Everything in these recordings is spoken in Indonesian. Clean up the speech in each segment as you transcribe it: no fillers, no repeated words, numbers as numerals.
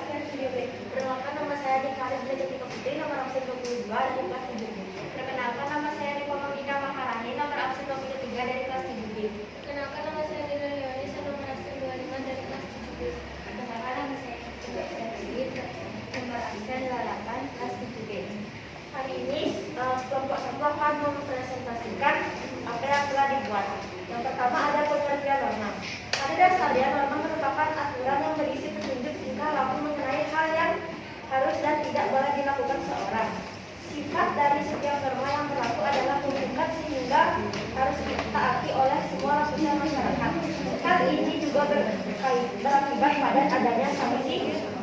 kelas 7B. Perkenalkan, nama saya Dikaris Belajatika Putri, nomor absen 22 dari kelas 7B. Perkenalkan, nama saya Nipomangina Maharani, nomor absen 23 dari kelas 7B. Perkenalkan, nama saya Dina Leonis, nomor absen 25 dari kelas 7B. Perkenalkan, nama saya Dina nomor absen 28 kelas 7B. Hari ini kelompok 1 akan mempresentasikan apa yang telah dibuat. Yang pertama ada pengertian norma. Pada dasarnya norma merupakan aturan yang berisi petunjuk tingkah laku mengenai hal yang harus dan tidak boleh dilakukan seorang. Sifat dari setiap norma yang berlaku adalah mengikat sehingga harus ditaati oleh semua lapisan masyarakat. Hal ini juga berakibat pada adanya sanksi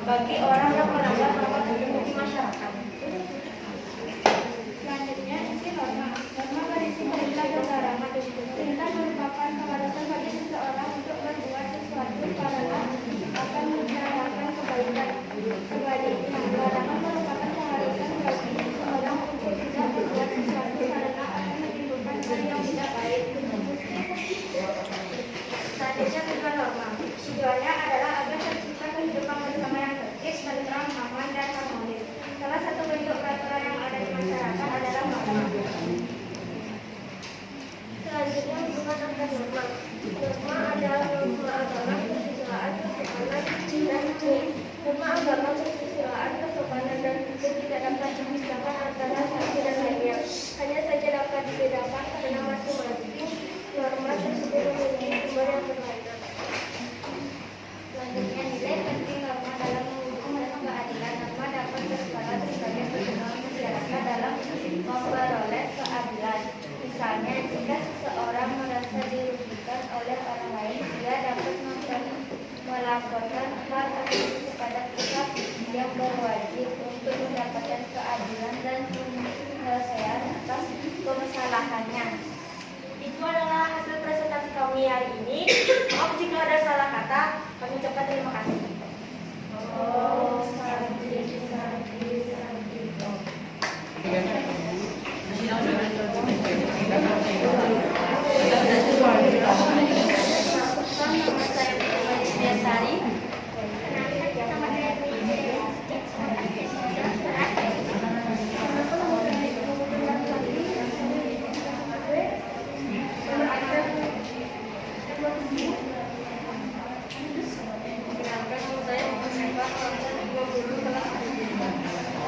bagi orang yang melanggar norma tersebut di masyarakat. Selanjutnya, isi norma. Norma berisi perintah dan larangan. Perintah merupakan keharusan bagi seseorang untuk berbuat sesuatu karena akan mendatangkan kebaikan. Sebaliknya, larangan merupakan keharusan bagi seseorang untuk tidak berbuat sesuatu karena akan menimbulkan hal yang tidak baik. Selanjutnya tujuan norma. Tujuannya adalah agar tercipta kehidupan bersama yang tertib, tentram, aman, dan harmonis. Salah satu bentuk peraturan yang ada di masyarakat adalah norma. Selanjutnya hubungan antar norma. Norma adalah norma agama, kesusilaan, kesopanan, dan hukum. Norma agama, kesusilaan, kesopanan, dan hukum tidak dapat dipisahkan antara satu dan lainnya. Hanya saja dapat dibedakan karena masing-masing norma tersebut memiliki sumber yang berlainan. Selanjutnya, nilai penting norma dalam mewujudkan keadilan. Norma dapat berperan sebagai penolong masyarakat dalam memperoleh keadilan. Misalnya, jika seseorang merasa dirugikan oleh orang lain, dia dapat melaporkan hal tersebut kepada pihak yang berwajib untuk mendapatkan keadilan dan penyelesaian atas permasalahannya. Itu adalah hasil presentasi kami hari ini. Maaf jika ada salah kata. Kami ucapkan terima kasih.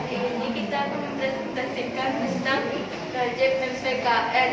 Ini kita akan mempresentasikan tentang proyek PPKN.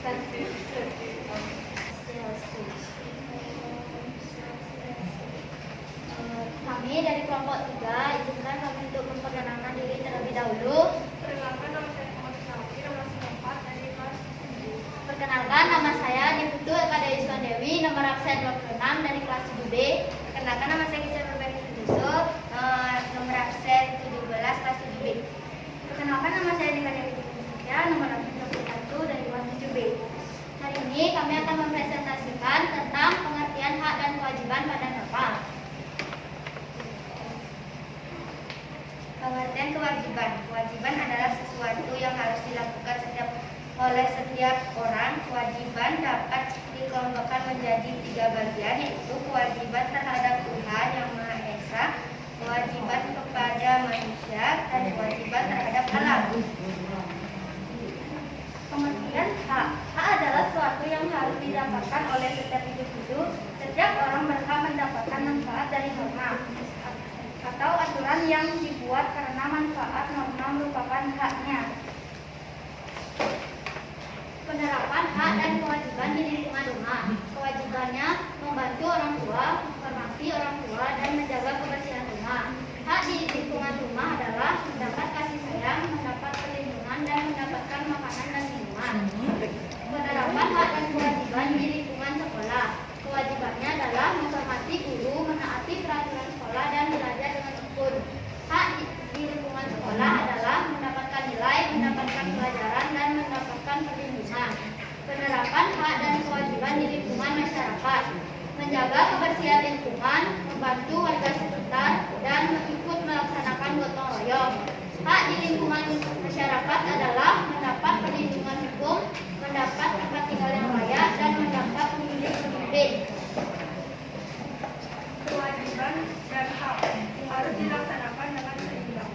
Kami dari kelompok 3 izinkan kami untuk memperkenalkan diri terlebih dahulu. Perkenalkan, nama saya Muhammad Syafri, nomor 4 dari kelas 7. Perkenalkan, nama saya Niputu Eka Dewi Dewi, nomor absen 26 dari kelas 7B. Perkenalkan, nama saya Kisah Berbagi Suduso, nomor absen 17 kelas 7B. Perkenalkan, nama saya Nika Dewi Indonesia, nomor absen 21 dari kelas 7B. Hari ini kami akan mempresentasikan tentang pengertian hak dan kewajiban pada Bapak. Pengertian kewajiban. Kewajiban adalah sesuatu yang harus dilakukan oleh setiap orang. Kewajiban dapat dikelompokkan menjadi 3 bagian, yaitu kewajiban terhadap Tuhan Yang Maha Esa, kewajiban kepada manusia, dan kewajiban terhadap alam. Pengertian hak. Hak adalah sesuatu yang harus didapatkan oleh setiap individu. Setiap orang berhak mendapatkan manfaat dari norma atau aturan yang dibuat karena manfaat norma merupakan haknya. Penerapan hak dan kewajiban di lingkungan rumah. Kewajibannya membantu orang tua, menghormati orang tua, dan menjaga kebersihan rumah. Hak di lingkungan rumah adalah mendapat kasih sayang, mendapat perlindungan, dan mendapatkan makanan dan minuman. Penerapan hak dan kewajiban di lingkungan sekolah. Kewajibannya adalah menghormati guru, menaati peraturan sekolah, dan belajar dengan tekun. Hak di lingkungan sekolah adalah mendapatkan nilai, mendapatkan pelajaran, dan mendapatkan perlindungan. Penerapan hak dan kewajiban di lingkungan masyarakat. Menjaga kebersihan lingkungan, membantu warga sekitar, dan ikut melaksanakan gotong royong. Hak di lingkungan masyarakat adalah mendapat perlindungan hukum, mendapat tempat tinggal yang layak, dan mendapat pemimpin. Kewajiban dan hak harus dilaksanakan dengan seimbang.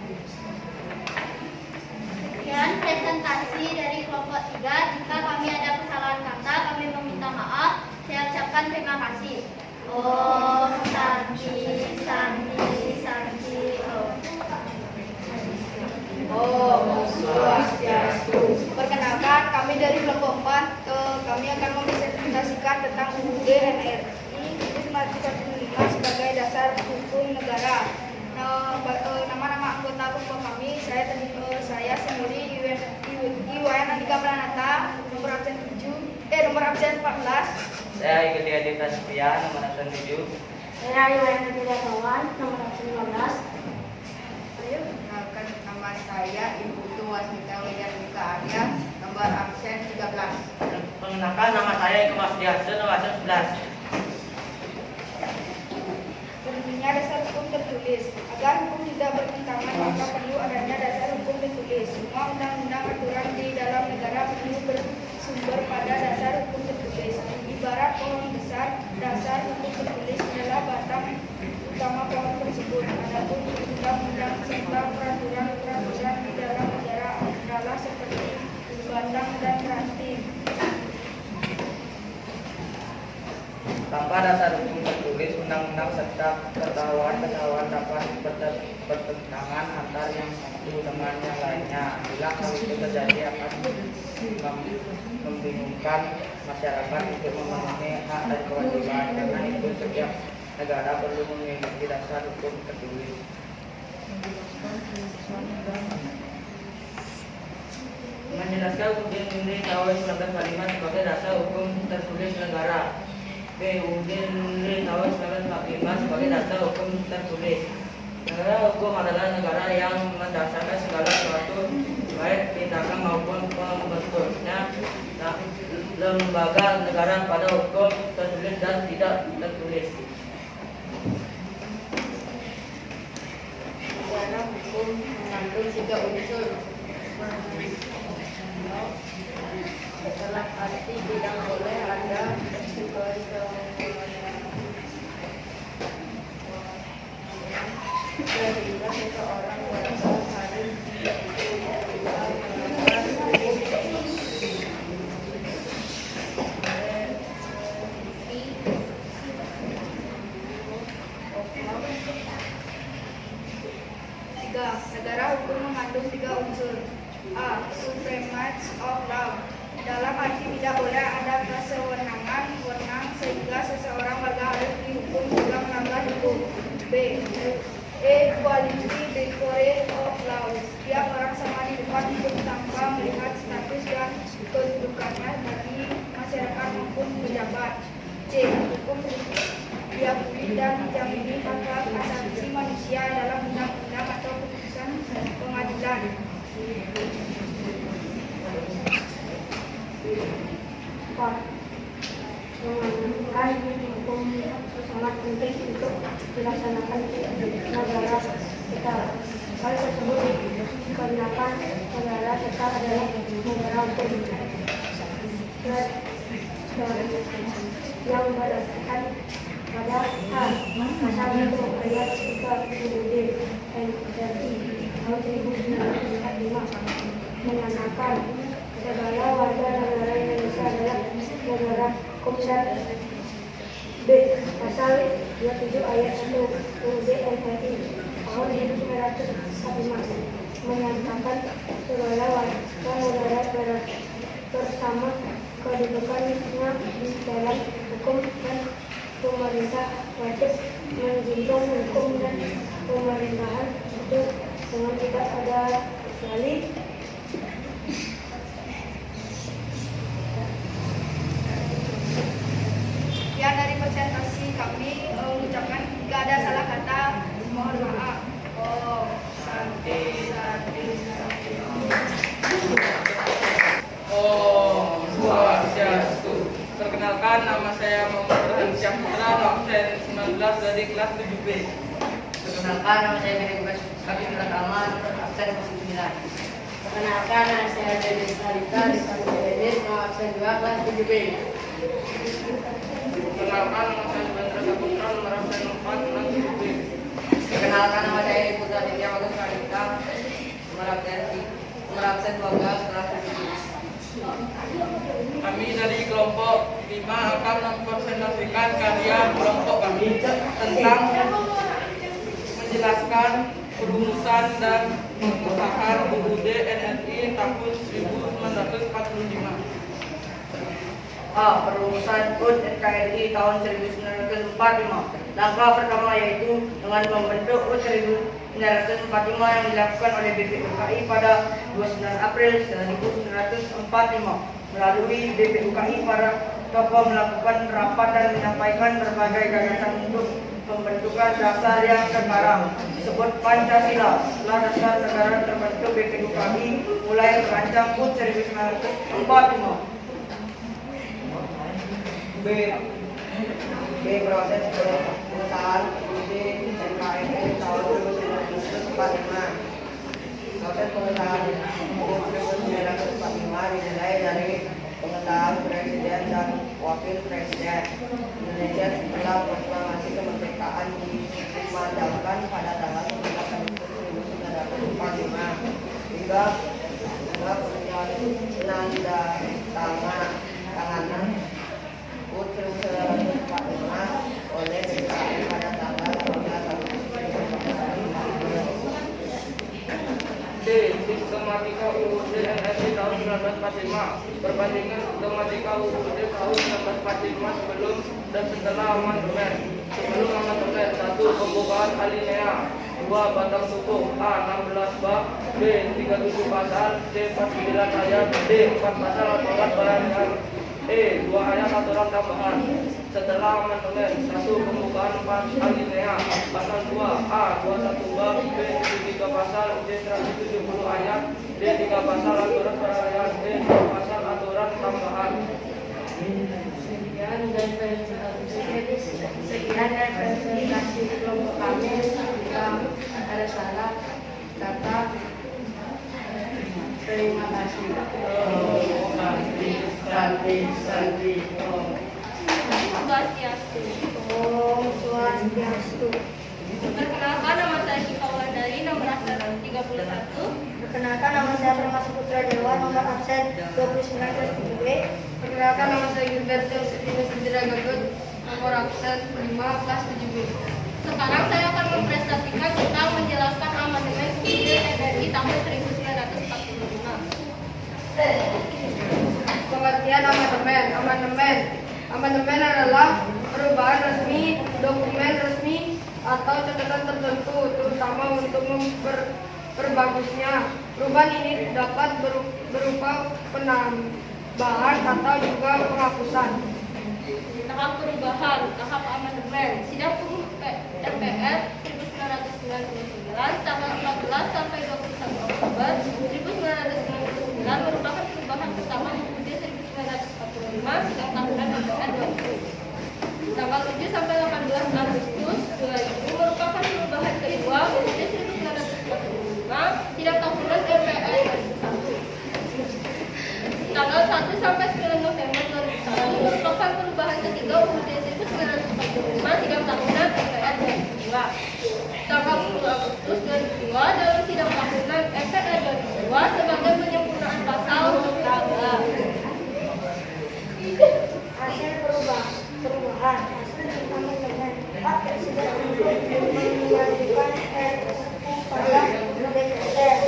Sekian presentasi dari kelompok 3. Jika kami ada kesalahan kata, kami meminta maaf. Saya ucapkan terima kasih. Om Santi Santi Santi Om. Om Swastiastu. Perkenalkan, kami dari kelompok 4. Kami akan mempresentasikan tentang UUD NRI 1945 sebagai dasar hukum negara. Nama-nama anggota kelompok kami, saya sendiri Iwayan Andika Pranata, nomor absen 14. Saya Igede Adi Prasetya, nomor absen 7. Saya Iwayan Andika Kawan, nomor absen 15. Perkenalkan, nama saya Ibu Wasmita Widyarmika Arya, nomor absen 13. Perkenalkan, nama saya Eko Masdiasen, nomor absen 11. Pentingnya dasar hukum tertulis. Agar hukum tidak bertentangan, maka perlu adanya dasar hukum tertulis. Semua undang-undang aturan di dalam negara perlu bersumber pada dasar hukum tertulis. Ibarat pohon besar, dasar hukum tertulis adalah batang utama pohon tersebut. Adapun undang-undang serta peraturan-peraturan di dalam negara adalah seperti batang dan ranting. Tanpa dasar hukum tertulis, undang-undang serta ketahuan dapat bertentangan antar yang satu dengan yang lainnya. Bila hal itu terjadi akan membingungkan masyarakat untuk memenuhi hak dan kewajiban. Karena itu setiap negara perlu memiliki dasar hukum tertulis. Menjelaskan UUD tahun 1945 sebagai dasar hukum tertulis negara. UUD tahun 1945 sebagai dasar hukum tertulis. Negara hukum adalah negara yang mendasarkan segala sesuatu, baik tindakan maupun pembentuknya. Lembaga negara pada hukum tertulis dan tidak tertulis. Negara hukum mengandung 3 unsur. Setelah arti tidak boleh ada sehingga seseorang warga harus Negara hukum mengandung 3 unsur. A. Supremacy of law. dalam arti tidak boleh ada kesewenangan wenang sehingga seseorang warga harus dihukum juga melanggar hukum. B. Equality before of law. Setiap orang sama di depan hukum tanpa melihat status dan kedudukannya bagi masyarakat maupun pejabat. C. Hukum diakui dan dijamini hak asasi manusia dalam undang-undang atau putusan pengadilan. Empat, mengamankan hukum sangat penting untuk dilaksanakan di negara kita. Hal tersebut dikarenakan negara kita adalah negara hukum yang berdasarkan pada pasal 1 ayat 3 UUD NRI tahun 1945 menyatakan segala warga negara Indonesia adalah negara hukum syariah. B. Pasal 27 ayat 1 UUD NRI tahun 1945 menyatakan segala warga negara bersama kedudukannya di dalam hukum dan pemerintah wajib menjunjung hukum dan pemerintahan itu dengan tidak ada kecuali. Sekian dari presentasi kami, mengucapkan jika ada salah kata mohon maaf. Oh, santai. Om Swastiastu. Perkenalkan, nama saya Muhammad Rahim Syahputra, absen 19 dari kelas 7B. Perkenalkan, nama saya Gede Bebas Kami Pratama, absen 9. Perkenalkan, nama saya Denis Salita di Kampus Denis, absen 2 kelas 7B. Perkenalkan, nama saya Subendra Saputra, nomor absen 4 kelas 7B. Perkenalkan, nama saya Putra Ditya Bagus Kadita, nomor absen 12 kelas 7B. Kami dari kelompok 5 akan mempresentasikan karya kelompok kami tentang menjelaskan perumusan dan pengesahan UUD NRI tahun 1945. A. Perumusan UUD NKRI tahun 1945. Langkah pertama yaitu dengan membentuk UUD 1945 yang dilakukan oleh BPUKI pada 29 April 1945. Melalui BPUKI, para tokoh melakukan rapat dan menyampaikan berbagai gagasan untuk pembentukan dasar yang sekarang disebut Pancasila. Setelah dasar negara terbentuk, BPUKI mulai merancang UUD 1945. B. Proses pengesahan UUD NKRI tahun 1945. Proses pengesahan UUD 1945 dimulai dari pengesahan Presiden dan Wakil Presiden Indonesia setelah proklamasi kemerdekaan dikumandangkan pada tanggal 19 Agustus 1945 hingga penandatanganan UUD 1945 oleh BPUKI pada tanggal 18 Agustus 1945. D. Sistematika UUD NRI tahun 1945. Perbandingan sistematika UUD tahun 1945 sebelum dan setelah amandemen. Sebelum amandemen: 1. Pembukaan alinea. 2. Batang tubuh. A. 16 bab. B. 37 pasal. C. 49 ayat. D. 4 pasal aturan barangan. E. 2 ayat aturan tambahan. Setelah amandemen: 1. Pembukaan 4 alinea. Pasal 2. A. 21 bab. B. 3 pasal. C. 170 ayat. D. 3 pasal aturan barangan. E. 2 pasal aturan tambahan. Sekian dari presentasi kelompok kami. Jika ada salah kata, terima kasih. Santi. Swastiastu. Om Swastiastu. Perkenalkan, nama saya Syifa Wulandari, nomor absen 31. Perkenalkan, nama saya Prama Saputra Dewa, nomor absen 29 kelas 7B. Perkenalkan, nama saya Gilberto Septinus Indra Gagut, nomor absen 5 kelas 7B. Sekarang saya akan mempresentasikan tentang menjelaskan amandemen UUD NRI tahun 1945. Amandemen. Amandemen adalah perubahan resmi, dokumen resmi atau catatan tertentu, terutama untuk memperbagusnya. Perubahan ini dapat berupa penambahan atau juga penghapusan. Tahap perubahan, tahap amandemen. Sidang umum MPR 1999 tanggal 14 sampai 21 Oktober 1999 merupakan perubahan pertama UUD 1945 sidang tahunan MPR 2000. Tanggal 7 sampai 18 Agustus 2000 merupakan perubahan kedua UUD 1945 sidang tahunan MPR 2001. Tanggal 1 sampai 9 November 2001 merupakan perubahan ketiga UUD 1945 sidang tahunan MPR 2002. Tanggal 10 Agustus 2002 dalam sidang tahunan MPR 2002 sebagai penyempurnaan pasal untuk tanggal. Hasil perubahan hasil amandemen Pak Presiden menyajikan RUU pada DPR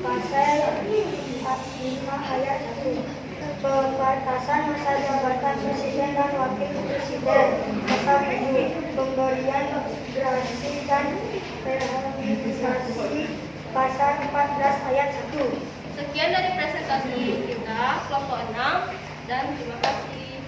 pasal 45 ayat 1 pembatasan masa jabatan presiden dan wakil presiden, pasal 7 pemberian gerasi dan rehabilitasi, pasal 14 ayat 1. Sekian dari presentasi kita kelompok 6 dan terima kasih.